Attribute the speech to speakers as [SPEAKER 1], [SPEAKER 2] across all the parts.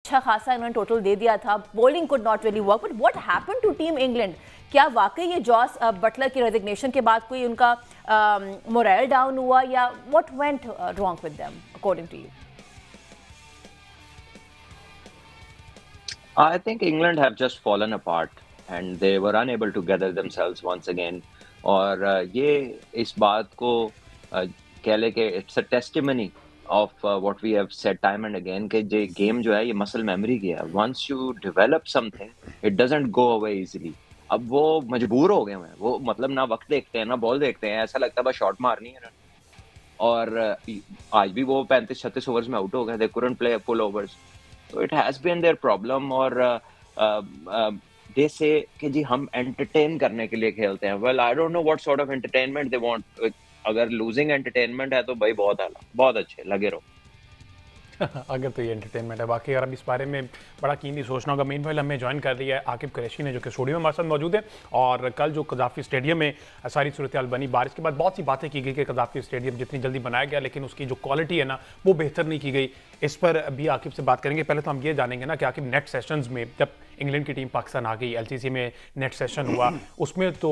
[SPEAKER 1] अच्छा खासा इन्होंने टोटल दे दिया था, bowling could not really work, but what happened to team England? क्या वाकई ये जॉस बटलर की रेजिग्नेशन के बाद कोई उनका मोरल डाउन हुआ, या what went wrong with them according to you?
[SPEAKER 2] I think England have just fallen apart and they were unable to gather themselves once again. और ये इस बात को कह ले कि it's a testimony of what we have said time and again कि ये गेम जो है ये मसल मेमोरी की है. Once you develop something it doesn't go away easily. अब वो मजबूर हो गए हैं, वो मतलब ना वक्त देखते हैं ना बॉल देखते हैं, ऐसा लगता है बस शॉट मारनी है. और आज भी वो 35-36 ओवर्स में आउट हो गए. They couldn't play full overs. So it has been their problem. और they say कि जी हम entertain करने के लिए खेलते हैं. Well, I don't know what sort of entertainment they want. अगर losing entertainment है तो भाई बहुत आला, बहुत अच्छे लगे रहो.
[SPEAKER 3] अगर तो ये एंटरटेनमेंट है बाकी. अगर अब इस बारे में बड़ा कीनली सोचना होगा. मेन हमें ज्वाइन कर रही है आकिब कुरैशी ने, जो कि स्टूडियो में हमारे साथ मौजूद है. और कल जो कज़ाफ़ी स्टेडियम में सारी सूरत हाल बनी, बारिश के बाद बहुत सी बातें की गई कि कज़ाफ़ी स्टेडियम जितनी जल्दी बनाया गया लेकिन उसकी जो क्वालिटी है ना वो बेहतर नहीं की गई. इस पर अभी आकिब से बात करेंगे. पहले तो हम ये जानेंगे ना कि आकिब नेट सेशंस में जब इंग्लैंड की टीम पाकिस्तान आ गई, LCC में नेट सेशन हुआ, उसमें तो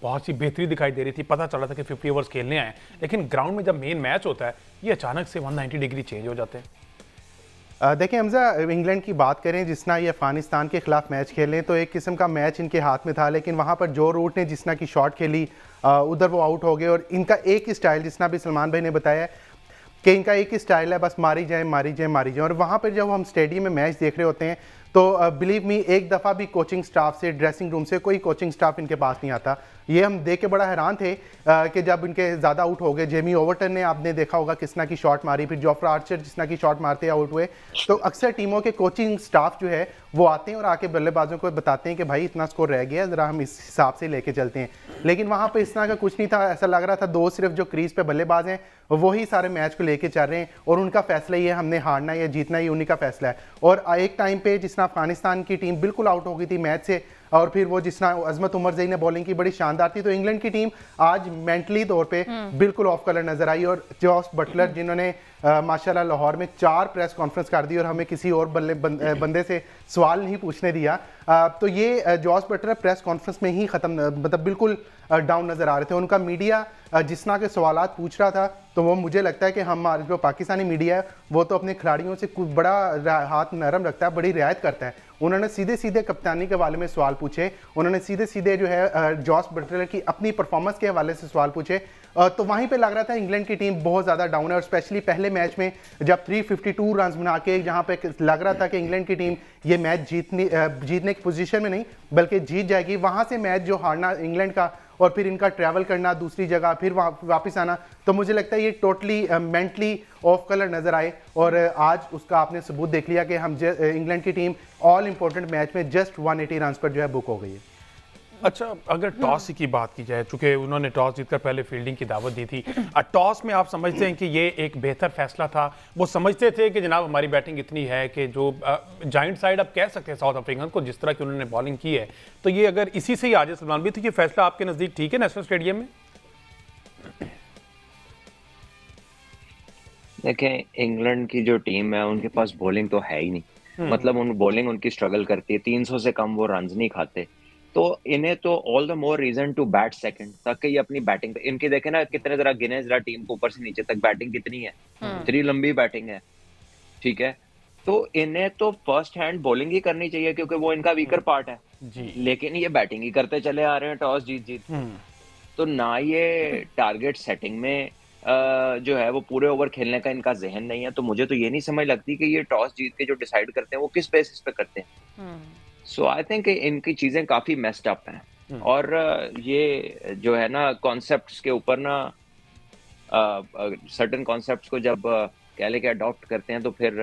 [SPEAKER 3] बहुत सी बेहतरी दिखाई दे रही थी. पता चला था कि 50 ओवर्स खेलने आए, लेकिन ग्राउंड में जब मेन मैच होता है ये अचानक से 190 डिग्री चेंज हो जाते हैं.
[SPEAKER 4] देखिए हमजा, इंग्लैंड की बात करें जिसना ये अफगानिस्तान के खिलाफ मैच खेलें तो एक किस्म का मैच इनके हाथ में था, लेकिन वहाँ पर जो रूट ने जिसना की शॉट खेली उधर वो आउट हो गए. और इनका एक ही स्टाइल, जिसना भी सलमान भाई ने बताया कि इनका एक ही स्टाइल है, बस मारी जाए मारी जाए मारी जाए. और वहाँ पर जब हम स्टेडियम में मैच देख रहे होते हैं तो बिलीव मी एक दफ़ा भी कोचिंग स्टाफ से, ड्रेसिंग रूम से कोई कोचिंग स्टाफ इनके पास नहीं आता. ये हम देख के बड़ा हैरान थे कि जब इनके ज़्यादा आउट हो गए. जेमी ओवरटन ने आपने देखा होगा किसना की शॉट मारी, फिर जोफ्रा आर्चर जिसना की शॉट मारते आउट हुए. तो अक्सर टीमों के कोचिंग स्टाफ जो है वो आते हैं और आके बल्लेबाजों को बताते हैं कि भाई इतना स्कोर रह गया, ज़रा हम इस हिसाब से लेके चलते हैं. लेकिन वहाँ पर इस तरह का कुछ नहीं था. ऐसा लग रहा था दो सिर्फ जो क्रीज पे बल्लेबाज हैं वही सारे मैच को लेके चल रहे हैं और उनका फैसला ये हमने हारना या जीतना, ये उन्हीं का फैसला है. और एक टाइम पे जिस अफगानिस्तान की टीम बिल्कुल आउट हो गई थी मैच से, और फिर वो जिस अजमत उमर जई ने बॉलिंग की बड़ी शानदार थी, तो इंग्लैंड की टीम आज मेंटली तौर पे बिल्कुल ऑफ कलर नजर आई. और जॉस बटलर जिन्होंने माशाल्लाह लाहौर में 4 प्रेस कॉन्फ्रेंस कर दी और हमें किसी और बंदे से सवाल नहीं पूछने दिया, तो ये जॉस बटलर प्रेस कॉन्फ्रेंस में ही ख़त्म, मतलब बिल्कुल डाउन नज़र आ रहे थे. उनका मीडिया जिस तरह के सवालात पूछ रहा था तो वो मुझे लगता है कि हमारे जो पाकिस्तानी मीडिया है वो तो अपने खिलाड़ियों से कुछ बड़ा हाथ नरम रखता है, बड़ी रियायत करता है. उन्होंने सीधे सीधे कप्तानी के हवाले में सवाल पूछे, उन्होंने सीधे सीधे जो है जॉस बटलर की अपनी परफॉर्मेंस के हवाले से सवाल पूछे. तो वहीं पे लग रहा था इंग्लैंड की टीम बहुत ज़्यादा डाउन है. और स्पेशली पहले मैच में जब 352 रन बना के जहाँ पे लग रहा था कि इंग्लैंड की टीम ये मैच जीतने की पोजीशन में नहीं बल्कि जीत जाएगी, वहाँ से मैच जो हारना इंग्लैंड का और फिर इनका ट्रैवल करना दूसरी जगह, फिर वापस आना, तो मुझे लगता है ये टोटली मेंटली ऑफ कलर नज़र आए. और आज उसका आपने सबूत देख लिया कि हम इंग्लैंड की टीम ऑल इंपॉर्टेंट मैच में जस्ट 180 रन पर जो है बुक हो गई है.
[SPEAKER 3] अच्छा, अगर टॉस की बात की जाए, चूंकि उन्होंने टॉस जीतकर पहले फील्डिंग की दावत दी थी, टॉस में आप समझते हैं कि ये एक बेहतर फैसला था? वो समझते थे कि जनाब हमारी बैटिंग इतनी है कि जो जाइंट साइड आप कह सकते हैं साउथ अफ्रीकन को, जिस तरह की उन्होंने बॉलिंग की है, तो ये अगर इसी से ही आ जाए सलमान भी, तो ये फैसला आपके नज़दीक ठीक है नेशनल स्टेडियम में?
[SPEAKER 2] देखें, इंग्लैंड की जो टीम है उनके पास बॉलिंग तो है ही नहीं. मतलब उन बॉलिंग उनकी स्ट्रगल करती है, 300 से कम वो रन नहीं खाते. तो इन्हें तो all the more reason to bat second, ताकि ये अपनी बैटिंग पे, इनकी देखें ना कितने जरा गिने जरा टीम को ऊपर से नीचे तक बैटिंग कितनी है, इतनी लंबी बैटिंग है. ठीक है, तो इन्हें तो फर्स्ट हैंड बॉलिंग ही करनी चाहिए क्योंकि वो इनका वीकर पार्ट है
[SPEAKER 3] जी.
[SPEAKER 2] लेकिन ये बैटिंग ही करते चले आ रहे हैं टॉस जीत जीत. तो ना ये टारगेट सेटिंग में जो है वो पूरे ओवर खेलने का इनका जहन नहीं है. तो मुझे तो ये नहीं समझ लगती कि ये टॉस जीत के जो डिसाइड करते हैं वो किस बेसिस पे करते हैं. सो आई थिंक इनकी चीजें काफी मेस्ड अप हैं. और ये जो है ना कॉन्सेप्ट्स के ऊपर ना सर्टेन कॉन्सेप्ट्स को जब कह ले के अडॉप्ट करते हैं तो फिर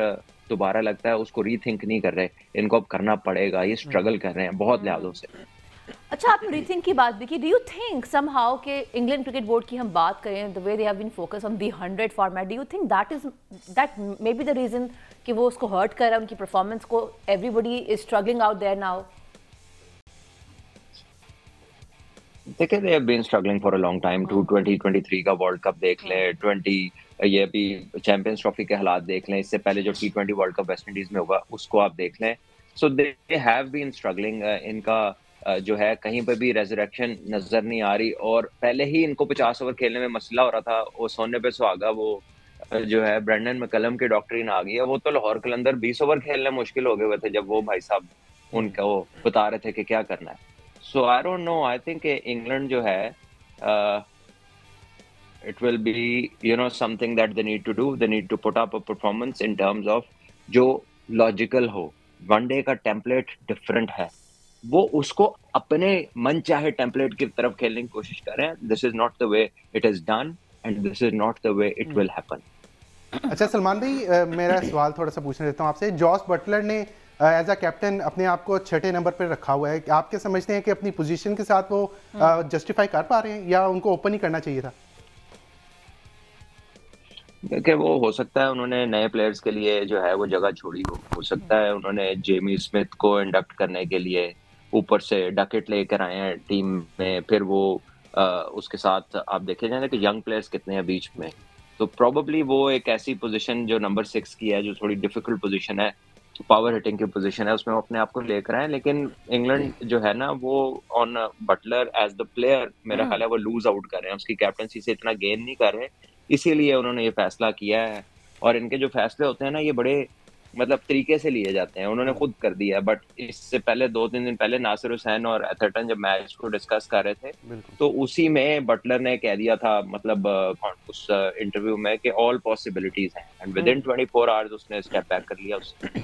[SPEAKER 2] दोबारा लगता है उसको रीथिंक नहीं कर रहे. इनको अब करना पड़ेगा, ये स्ट्रगल कर रहे हैं बहुत लिहाजों से.
[SPEAKER 1] अच्छा, आपने रीथिंक की बात भी की. डू यू थिंक समहाउ के इंग्लैंड क्रिकेट बोर्ड की हम बात करें, the way they have been focus on the 100 format, do you think that may be the reason कि वो उसको हर्ट कर रहा है उनकी परफॉर्मेंस को? Everybody is struggling out there now.
[SPEAKER 2] देखिए, they have been struggling for a long time. 2023 का वर्ल्ड कप देख ले, ये अभी चैंपियंस ट्रॉफी के हालात देख लें, इससे पहले जो T20 world cup West Indies में होगा उसको आप देख लें। सो दे हैव बीन स्ट्रगलिंग, इनका जो है कहीं पे भी रेजरेक्शन नजर नहीं आ रही, और पहले ही इनको 50 ओवर खेलने में मसला हो रहा था। वो सोने पे सुहागा, वो जो है ब्रेंडन मैकलम की डॉक्ट्रिन आ गई है। वो तो लाहौर कलंदर 20 ओवर खेलने मुश्किल हो गए हुए थे जब वो भाई साहब उनका वो बता रहे थे कि क्या करना है। So I don't know, I think England जो है it will be, you know, something that they need to do. They need to put up a performance in terms of जो logical हो। वनडे का टेम्पलेट डिफरेंट है, वो उसको अपने मन चाहे टेम्पलेट की तरफ खेलने की कोशिश करें। This is not the way it is done and this is not the way it will happen.
[SPEAKER 4] अच्छा सलमान भाई, मेरा सवाल थोड़ा सा पूछना चाहता हूँ आपसे। जॉस बटलर ने एज अ कैप्टन अपने आप को 6ठे नंबर पर रखा हुआ है, आप क्या समझते हैं कि अपनी पोजीशन के साथ वो जस्टिफाई कर पा रहे हैं या उनको ओपन ही करना चाहिए था?
[SPEAKER 2] देखिए, वो हो सकता है उन्होंने नए प्लेयर्स के लिए जो है वो जगह छोड़ी हो सकता है उन्होंने जेमी स्मिथ को इंडक्ट करने के लिए ऊपर से डकेट लेकर आए हैं टीम में, फिर वो उसके साथ आप देखे जाए कि यंग प्लेयर्स कितने हैं बीच में, तो प्रोबेबली वो एक ऐसी पोजीशन जो नंबर 6 की है, जो थोड़ी डिफिकल्ट पोजीशन है, पावर हिटिंग की पोजीशन है, उसमें वो अपने आप को लेकर आए। लेकिन इंग्लैंड जो है ना, वो on Buttler as the player मेरा ख्याल है वो लूज आउट कर रहे हैं, उसकी कैप्टनसी से इतना गेन नहीं कर रहे, इसीलिए उन्होंने ये फैसला किया है। और इनके जो फैसले होते हैं ना, ये बड़े मतलब तरीके से लिए जाते हैं, उन्होंने खुद कर दिया। बट इससे पहले 2-3 दिन पहले नासिर हुसैन और एथरटन जब मैच को डिस्कस कर रहे थे, तो उसी में बटलर ने कह दिया था, मतलब उस इंटरव्यू में, कि ऑल पॉसिबिलिटीज हैं, एंड विद इन 24 आवर्स उसने स्टेप बैक कर लिया उससे।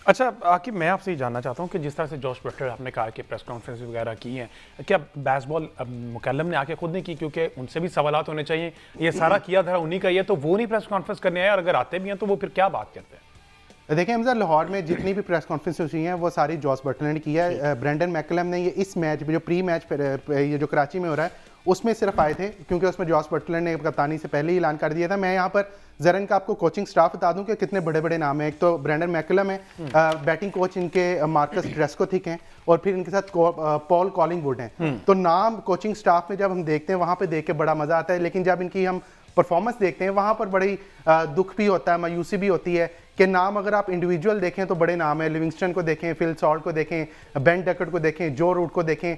[SPEAKER 3] अच्छा आकिब, मैं आपसे ये जानना चाहता हूँ कि जिस तरह से जॉश बटलर आपने कहा कि प्रेस कॉन्फ्रेंस वगैरह की हैं, क्या बेसबॉल मुकल्लम ने आके खुद नहीं की? क्योंकि उनसे भी सवालात होने चाहिए, ये सारा किया था उन्हीं का ही है, तो वो नहीं प्रेस कॉन्फ्रेंस करने आए, और अगर आते भी हैं तो वो फिर क्या बात करते हैं?
[SPEAKER 4] देखिए हमजा, लाहौर में जितनी भी प्रेस कॉन्फ्रेंस हुई हैं वो सारी जॉस बटलर ने की है। ब्रेंडन मैकलम ने ये इस मैच जो प्री मैच ये जो कराची में हो रहा है उसमें सिर्फ आए थे, क्योंकि उसमें जॉस बटलर ने कप्तानी से पहले ही ऐलान कर दिया था। मैं यहाँ पर जरा इनका आपको कोचिंग स्टाफ बता दूं कि कितने बड़े बड़े नाम हैं। एक तो ब्रेंडन मैकलम है, बैटिंग कोच इनके मार्कस ट्रेस्कोथिक हैं, और फिर इनके साथ पॉल कॉलिंगवुड हैं। तो नाम कोचिंग स्टाफ में जब हम देखते हैं वहाँ पे देख के बड़ा मजा आता है, लेकिन जब इनकी हम परफॉर्मेंस देखते हैं वहाँ पर बड़ी दुख भी होता है, मायूसी भी होती है कि नाम अगर आप इंडिविजुअल देखें तो बड़े नाम हैं। लिविंगस्टन को देखें, फिल सॉल्ट को देखें, बेन डकट को देखें, जो रूट को देखें,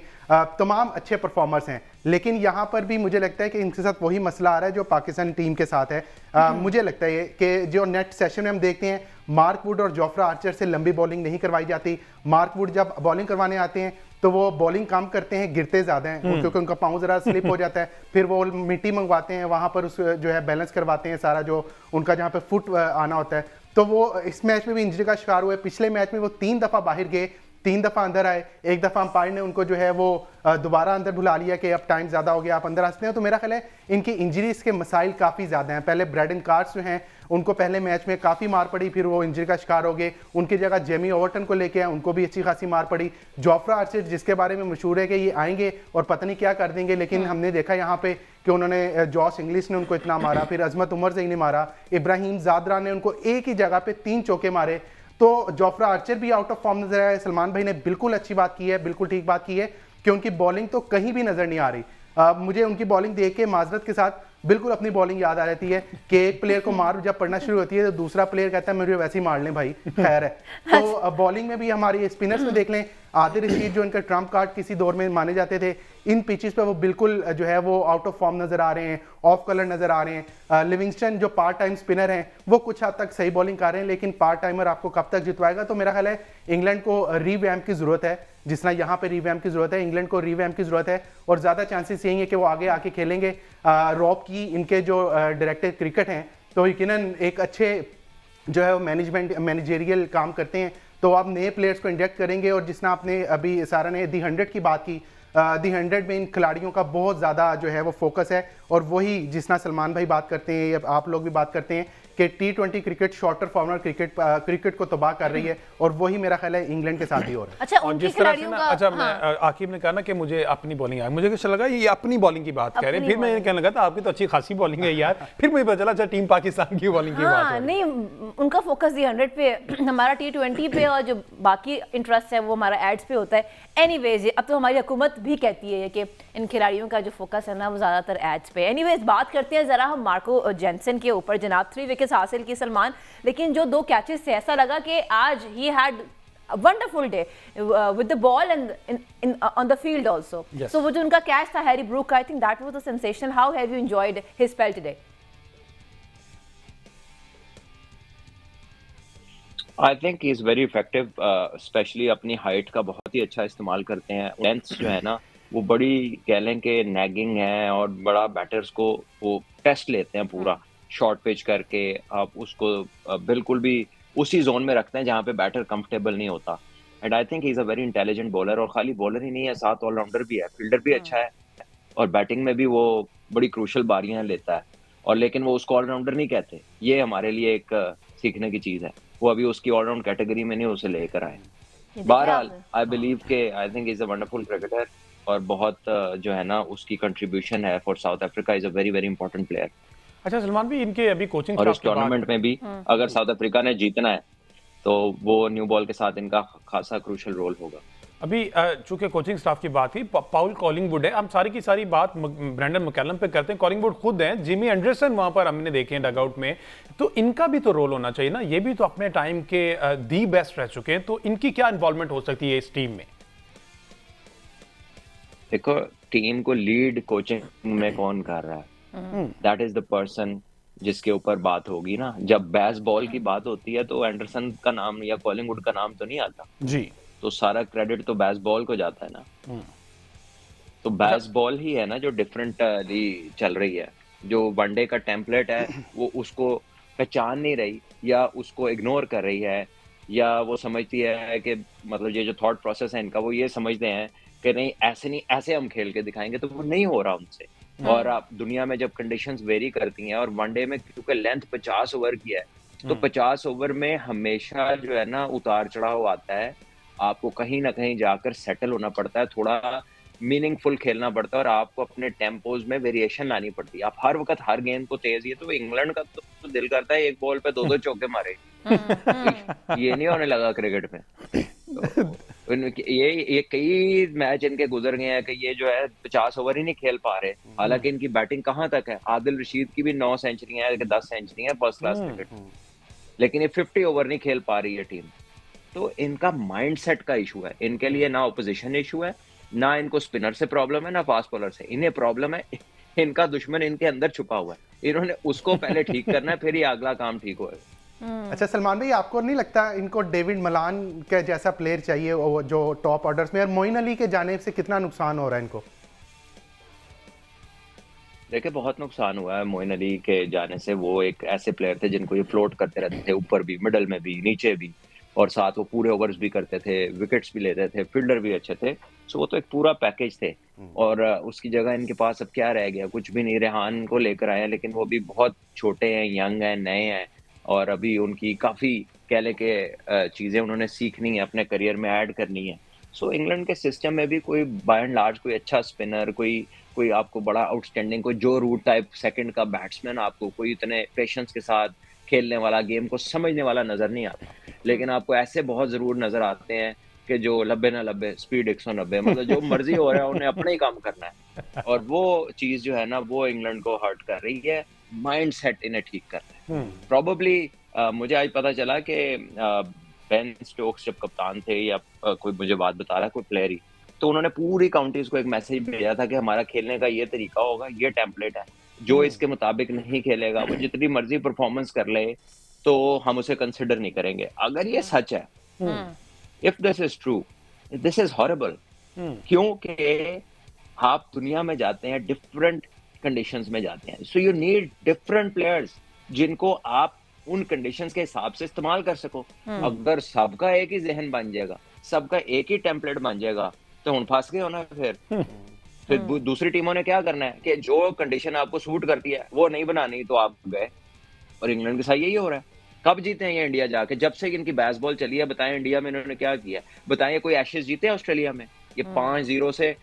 [SPEAKER 4] तमाम अच्छे परफॉर्मर्स हैं। लेकिन यहाँ पर भी मुझे लगता है कि इनके साथ वही मसला आ रहा है जो पाकिस्तान टीम के साथ है। मुझे लगता है कि जो नेट सेशन में हम देखते हैं, मार्क वुड और जोफ्रा आर्चर से लंबी बॉलिंग नहीं करवाई जाती। मार्क वुड जब बॉलिंग करवाने आते हैं तो वो बॉलिंग कम करते हैं, गिरते ज़्यादा हैं, क्योंकि उनका पाँव ज़रा स्लिप हो जाता है। फिर वो मिट्टी मंगवाते हैं, वहाँ पर उस जो है बैलेंस करवाते हैं सारा, जो उनका जहाँ पे फुट आना होता है। तो वो इस मैच में भी इंजरी का शिकार हुए। पिछले मैच में वो 3 दफ़ा बाहर गए, 3 दफ़ा अंदर आए, एक दफ़ा अंपायर ने उनको जो है वो दोबारा अंदर बुला लिया कि अब टाइम ज़्यादा हो गया, आप अंदर आ सकते हैं। तो मेरा ख्याल है इनकी इंजरीज के मसाइल काफ़ी ज़्यादा हैं। पहले ब्रैडन कार्स जो हैं उनको पहले मैच में काफ़ी मार पड़ी, फिर वो इंजरी का शिकार हो गए। उनकी जगह जेमी ओवरटन को लेके आए, उनको भी अच्छी खासी मार पड़ी। जोफ्रा आर्चर जिसके बारे में मशहूर है कि ये आएंगे और पता नहीं क्या कर देंगे, लेकिन हमने देखा यहाँ पे कि उन्होंने जॉस इंग्लिश ने उनको इतना मारा, फिर अजमत उमर से ही नहीं मारा, इब्राहिम जादरा ने उनको एक ही जगह पे 3 चौके मारे। तो जोफ्रा आर्चर भी आउट ऑफ फॉर्म नजर आया। सलमान भाई ने बिल्कुल अच्छी बात की है, बिल्कुल ठीक बात की है कि उनकी बॉलिंग तो कहीं भी नजर नहीं आ रही। मुझे उनकी बॉलिंग देख के माजरत के साथ बिल्कुल अपनी बॉलिंग याद आ रहती है कि एक प्लेयर को मार जब पड़ना शुरू होती है तो दूसरा प्लेयर कहता है मुझे वैसे ही मार लें भाई, खैर है। तो बॉलिंग में भी हमारी स्पिनर्स में देख लें, आदिल रशीद जो इनका ट्रम्प कार्ड किसी दौर में माने जाते थे, इन पिचेस पे वो बिल्कुल जो है वो आउट ऑफ फॉर्म नजर आ रहे हैं, ऑफ कलर नजर आ रहे हैं। लिविंगस्टन जो पार्ट टाइम स्पिनर हैं वो कुछ हद तक सही बॉलिंग कर रहे हैं, लेकिन पार्ट टाइमर आपको कब तक जितवाएगा? तो मेरा ख्याल है इंग्लैंड को रीवैम्प की जरूरत है, जिस तरह यहाँ पे रीवैम्प की जरूरत है, इंग्लैंड को रीवैम्प की जरूरत है। और ज्यादा चांसेस यही है कि वो आगे आके खेलेंगे। रॉब की इनके जो डायरेक्टर क्रिकेट हैं तो यकीनन एक अच्छे जो है वो मैनेजरियल काम करते हैं, तो आप नए प्लेयर्स को इंजेक्ट करेंगे। और जिसना आपने अभी सारा ने दी 100 की बात की, दी 100 में इन खिलाड़ियों का बहुत ज़्यादा जो है वो फोकस है, और वही जिसना सलमान भाई बात करते हैं या आप लोग भी बात करते हैं कि T20 cricket shorter format cricket को तबाह कर रही है, और वही मेरा ख्याल है इंग्लैंड के साथ ही हो रहा है।
[SPEAKER 1] अच्छा,
[SPEAKER 3] और
[SPEAKER 1] उनकी
[SPEAKER 3] जिस तरह से
[SPEAKER 1] खिलाड़ियों
[SPEAKER 3] ना,
[SPEAKER 1] का
[SPEAKER 3] अच्छा
[SPEAKER 1] हाँ।
[SPEAKER 3] आकिब ने कहा ना कि मुझे अपनी बॉलिंग आई, मुझे कुछ लगा ये अपनी बॉलिंग की बात कह रहे हैं, फिर मैं कहने लगा था आपकी तो अच्छी खासी बॉलिंग है यार, फिर मुझे पता चला अच्छा टीम पाकिस्तान की बॉलिंग की बात हो रही है।
[SPEAKER 1] नहीं, उनका फोकस ये 100 पे, हमारा T20 पे, और जो बाकी इंटरेस्ट है वो हमारा एड्स पे होता है। एनीवेज, अब तो हमारी हुकूमत भी कहती है कि इन खिलाड़ियों का जो फोकस है ना वो ज़्यादातर एड्स पे। एनीवेज, बात करते हैं ज़रा हम मार्को जेनसन के ऊपर। जनाब 3 विकेट्स हासिल की सलमान, लेकिन जो 2 कैचेस से ऐसा लगा कि आज ही had wonderful day with the ball and on the field also. So वो जो उनका कैच था Harry Brook, I think that was a sensational. How have you enjoyed his spell today?
[SPEAKER 2] I think he is very effective, specially अपनी height का बहुत ही अच्छा इस्तेमाल करते हैं। लेंथ जो है ना वो बड़ी कह लें कि नैगिंग है, और बड़ा बैटर्स को वो टेस्ट लेते हैं पूरा शॉर्ट पिच करके। आप उसको बिल्कुल भी उसी जोन में रखते हैं जहाँ पे बैटर कंफर्टेबल नहीं होता। And I think he is a very intelligent bowler, और खाली बॉलर ही नहीं है, साथ ऑलराउंडर भी है, फील्डर भी अच्छा है, और बैटिंग में भी वो बड़ी क्रूशल बारियां लेता है। और लेकिन वो उसको ऑलराउंडर नहीं कहते, ये हमारे लिए एक सीखने की चीज़ है। वो अभी उसकी ऑलराउंड कैटेगरी में नहीं उसे लेकर आए। बहरहाल आई बिलीव के I think is a wonderful cricketer, और बहुत जो है ना उसकी कंट्रीब्यूशन है for south Africa, is a very very important player.
[SPEAKER 3] अच्छा सलमान भी, इनके अभी कोचिंग
[SPEAKER 2] और इस टूर्नामेंट में भी अगर साउथ अफ्रीका ने जीतना है तो वो न्यू बॉल के साथ इनका खासा क्रूशल रोल होगा।
[SPEAKER 3] अभी चूंकि कोचिंग स्टाफ की बात थी, पाउल कॉलिंगवुड है, हम सारी की सारी बात ब्रेंडन मैकलम पे करते हैं। कॉलिंगवुड खुद हैं, जिमी एंडरसन वहां पर हमने देखे हैं डगआउट में, तो इनका भी तो रोल होना चाहिए ना। ये भी तो अपने टाइम के दी बेस्ट रह चुके हैं, तो इनकी क्या इन्वॉल्वमेंट हो सकती है इस टीम में?
[SPEAKER 2] देखो, टीम को लीड कोचिंग में कौन कर रहा है, दैट इज द पर्सन जिसके ऊपर बात होगी ना। जब बैस बॉल की बात होती है तो एंडरसन का नाम या कॉलिंगवुड का नाम तो नहीं आता
[SPEAKER 3] जी,
[SPEAKER 2] तो सारा क्रेडिट तो बैस बॉल को जाता है ना। तो बैस बॉल ही है ना जो डिफरेंटली चल रही है। जो वनडे का टेम्पलेट है वो उसको पहचान नहीं रही, या उसको इग्नोर कर रही है, या वो समझती है कि मतलब ये जो थॉट प्रोसेस है इनका, वो ये समझते हैं कि नहीं ऐसे नहीं, ऐसे हम खेल के दिखाएंगे, तो वो नहीं हो रहा उनसे। और आप दुनिया में जब कंडीशंस वेरी करती हैं, और वनडे में क्योंकि लेंथ 50 ओवर की है, तो 50 ओवर में हमेशा जो है ना उतार चढ़ाव आता है। आपको कहीं ना कहीं जाकर सेटल होना पड़ता है, थोड़ा मीनिंगफुल खेलना पड़ता है, और आपको अपने टेम्पोज में वेरिएशन लानी पड़ती है। आप हर वक्त हर गेंद को तेज, ये तो इंग्लैंड का तो दिल करता है एक बॉल पे 2-2 चौके मारे। ये नहीं होने लगा क्रिकेट में। तो ये कई मैच इनके गुजर गए हैं कि ये जो है 50 ओवर ही नहीं खेल पा रहे। हालांकि इनकी बैटिंग कहाँ तक है, आदिल रशीद की भी 9 सेंचुरियां है, 10 सेंचुरियां, फर्स्ट क्लास क्रिकेट, लेकिन ये 50 ओवर नहीं खेल पा रही है टीम। तो इनका माइंडसेट का इशू है। इनके लिए ना ऑपोजिशन इशू है, ना इनको स्पिनर से प्रॉब्लम है, ना फास्ट बॉलर से। इन्हें प्रॉब्लम है, इनका दुश्मन इनके अंदर छुपा हुआ है। इन्होंने उसको पहले ठीक करना है, फिर ही अगला काम ठीक होगा।
[SPEAKER 4] अच्छा सलमान भाई, आपको नहीं लगता इनको डेविड मलान के जैसा प्लेयर चाहिए जो टॉप ऑर्डर्स में? और मोइन अली के जाने से कितना नुकसान हो रहा है इनको?
[SPEAKER 2] देखिए, बहुत नुकसान हुआ है मोइन अली के जाने से। वो एक ऐसे प्लेयर थे जिनको ये फ्लोट करते रहते थे, ऊपर भी, मिडल में भी, नीचे भी, और साथ वो पूरे ओवर्स भी करते थे, विकेट्स भी लेते थे, फील्डर भी अच्छे थे। सो वो तो एक पूरा पैकेज थे। और उसकी जगह इनके पास अब क्या रह गया? कुछ भी नहीं। रेहान को लेकर आए हैं, लेकिन वो भी बहुत छोटे हैं, यंग हैं, नए हैं, और अभी उनकी काफ़ी कह लें कि चीज़ें उन्होंने सीखनी है, अपने करियर में ऐड करनी है। सो इंग्लैंड के सिस्टम में भी कोई बाय एंड लार्ज कोई अच्छा स्पिनर, कोई आपको बड़ा आउटस्टैंडिंग, कोई जो रूट टाइप सेकंड का बैट्समैन, आपको कोई इतने पेशेंस के साथ खेलने वाला, गेम को समझने वाला नज़र नहीं आता। लेकिन आपको ऐसे बहुत ज़रूर नज़र आते हैं कि जो लब्बे ना लब्बे, स्पीड 190, मतलब जो मर्जी हो रहा है उन्हें अपना ही काम करना है। और वो चीज़ जो है ना वो इंग्लैंड को हर्ट कर रही है। माइंड सेट इन्हें ठीक करना है। प्रॉबेबली मुझे आज पता चला कि बेन स्टोक्स जब कप्तान थे, या कोई मुझे बात बता रहा है, कोई प्लेयर ही, तो उन्होंने पूरी काउंटीज को एक मैसेज भेजा था कि हमारा खेलने का ये तरीका होगा, ये टेम्पलेट है, जो इसके मुताबिक नहीं खेलेगा वो जितनी मर्जी परफॉर्मेंस कर ले तो हम उसे कंसिडर नहीं करेंगे। अगर ये सच है, if this is true, this is horrible. क्योंकि आप दुनिया में जाते हैं, डिफरेंट कंडीशंस में जाते हैं, so you need different players जिनको आप उन कंडीशंस के हिसाब से इस्तेमाल कर सको। अगर सबका एक ही जहन बन जाएगा, सबका एक ही टेम्पलेट बन जाएगा, तो हम फंस गए हो ना। फिर दूसरी टीमों ने क्या करना है कि जो कंडीशन आपको सूट करती है वो नहीं बनानी, तो आप गए। और इंग्लैंड के साथ यही हो रहा है। कब जीते हैं ये इंडिया जाके? जब से इनकी बेसबॉल चली है, बताएं इंडिया में इन्होंने क्या किया? बताएं कोई एशेज जीते हैं ऑस्ट्रेलिया में? ये 5-0 से,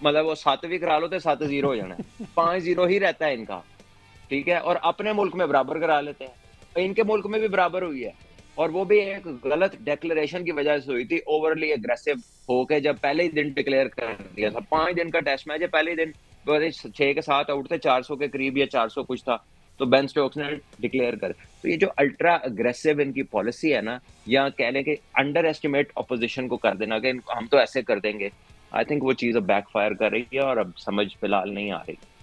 [SPEAKER 2] मतलब वो 7वीं करा लो तो 7-0 हो जाना है। 5-0 ही रहता है इनका, ठीक है। और अपने मुल्क में बराबर करा लेते हैं, इनके मुल्क में भी बराबर हुई है, और वो भी एक गलत डिक्लेरेशन की वजह से हुई थी, ओवरली एग्रेसिव होके, जब पहले ही दिन डिक्लेयर कर दिया था। 5 दिन का टेस्ट मैच है, पहले ही दिन 6 के 7 आउट थे, 400 के करीब या 400 कुछ था, तो बेन स्टोक्स ने डिक्लेयर कर। तो ये जो अल्ट्रा अग्रेसिव इनकी पॉलिसी है ना, या कह लें कि अंडर एस्टिमेट अपोजिशन को कर देना कि हम तो ऐसे कर देंगे, आई थिंक वो चीज़ अब बैकफायर कर रही है और अब समझ फिलहाल नहीं आ रही।